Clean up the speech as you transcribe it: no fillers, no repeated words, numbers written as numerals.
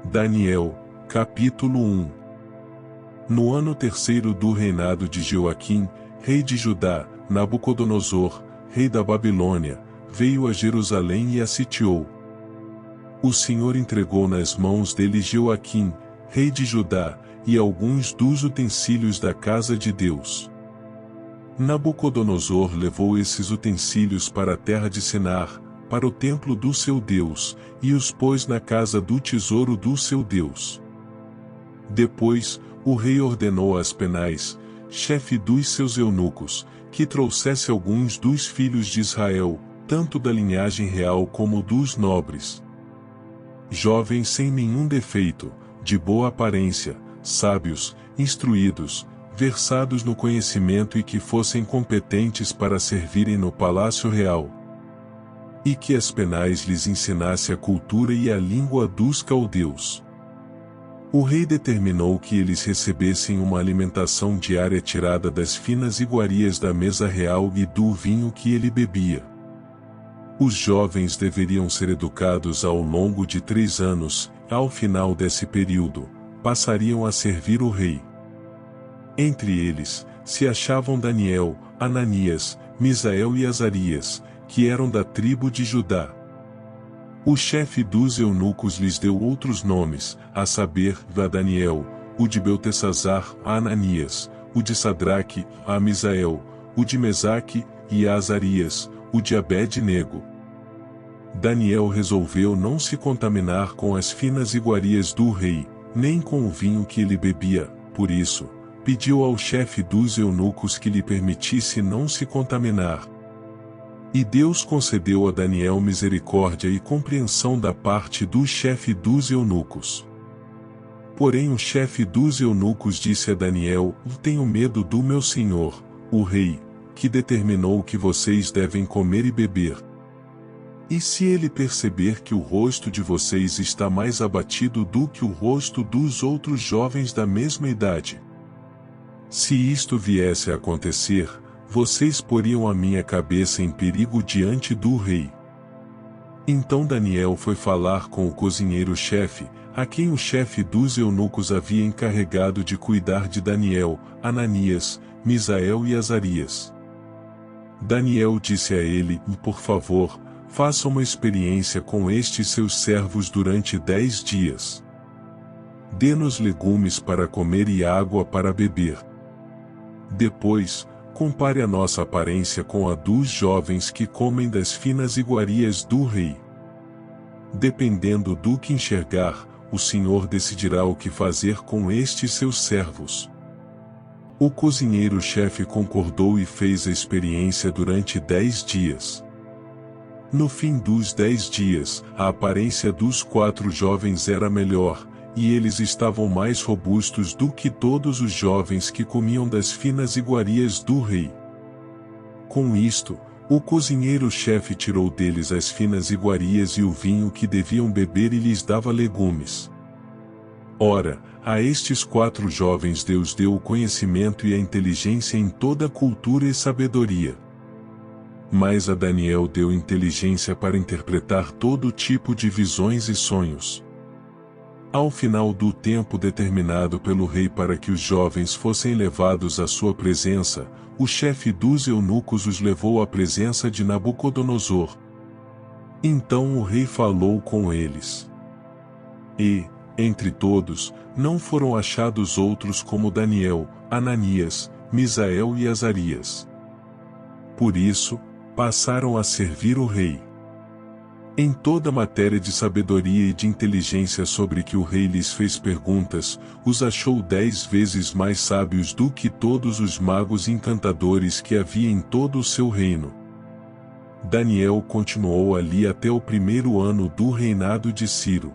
Daniel, capítulo 1. No ano terceiro do reinado de Joaquim, rei de Judá, Nabucodonosor, rei da Babilônia, veio a Jerusalém e a sitiou. O Senhor entregou nas mãos dele Joaquim, rei de Judá, e alguns dos utensílios da casa de Deus. Nabucodonosor levou esses utensílios para a terra de Sinar, para o templo do seu Deus, e os pôs na casa do tesouro do seu Deus. Depois, o rei ordenou a Aspenaz, chefe dos seus eunucos, que trouxesse alguns dos filhos de Israel, tanto da linhagem real como dos nobres. Jovens sem nenhum defeito, de boa aparência, sábios, instruídos, versados no conhecimento e que fossem competentes para servirem no palácio real. E que Aspenaz lhes ensinasse a cultura e a língua dos caldeus. O rei determinou que eles recebessem uma alimentação diária tirada das finas iguarias da mesa real e do vinho que ele bebia. Os jovens deveriam ser educados ao longo de 3 anos, ao final desse período, passariam a servir o rei. Entre eles, se achavam Daniel, Ananias, Misael e Azarias, que eram da tribo de Judá. O chefe dos eunucos lhes deu outros nomes, a saber, a Daniel, o de Beltesazar, a Ananias, o de Sadraque, a Misael, o de Mesaque, e a Azarias, o de Abed-nego. Daniel resolveu não se contaminar com as finas iguarias do rei, nem com o vinho que ele bebia, por isso, pediu ao chefe dos eunucos que lhe permitisse não se contaminar. E Deus concedeu a Daniel misericórdia e compreensão da parte do chefe dos eunucos. Porém o chefe dos eunucos disse a Daniel: tenho medo do meu senhor, o rei, que determinou que vocês devem comer e beber. E se ele perceber que o rosto de vocês está mais abatido do que o rosto dos outros jovens da mesma idade? Se isto viesse a acontecer, vocês poriam a minha cabeça em perigo diante do rei. Então Daniel foi falar com o cozinheiro-chefe, a quem o chefe dos eunucos havia encarregado de cuidar de Daniel, Ananias, Misael e Azarias. Daniel disse a ele: por favor, faça uma experiência com estes seus servos durante 10 dias. Dê-nos legumes para comer e água para beber. Depois, compare a nossa aparência com a dos jovens que comem das finas iguarias do rei. Dependendo do que enxergar, o Senhor decidirá o que fazer com estes seus servos. O cozinheiro-chefe concordou e fez a experiência durante 10 dias. No fim dos 10 dias, a aparência dos 4 jovens era melhor, e eles estavam mais robustos do que todos os jovens que comiam das finas iguarias do rei. Com isto, o cozinheiro-chefe tirou deles as finas iguarias e o vinho que deviam beber e lhes dava legumes. Ora, a estes 4 jovens Deus deu o conhecimento e a inteligência em toda cultura e sabedoria. Mas a Daniel deu inteligência para interpretar todo tipo de visões e sonhos. Ao final do tempo determinado pelo rei para que os jovens fossem levados à sua presença, o chefe dos eunucos os levou à presença de Nabucodonosor. Então o rei falou com eles. E, entre todos, não foram achados outros como Daniel, Ananias, Misael e Azarias. Por isso, passaram a servir o rei. Em toda matéria de sabedoria e de inteligência sobre que o rei lhes fez perguntas, os achou 10 vezes mais sábios do que todos os magos e encantadores que havia em todo o seu reino. Daniel continuou ali até o 1º ano do reinado de Ciro.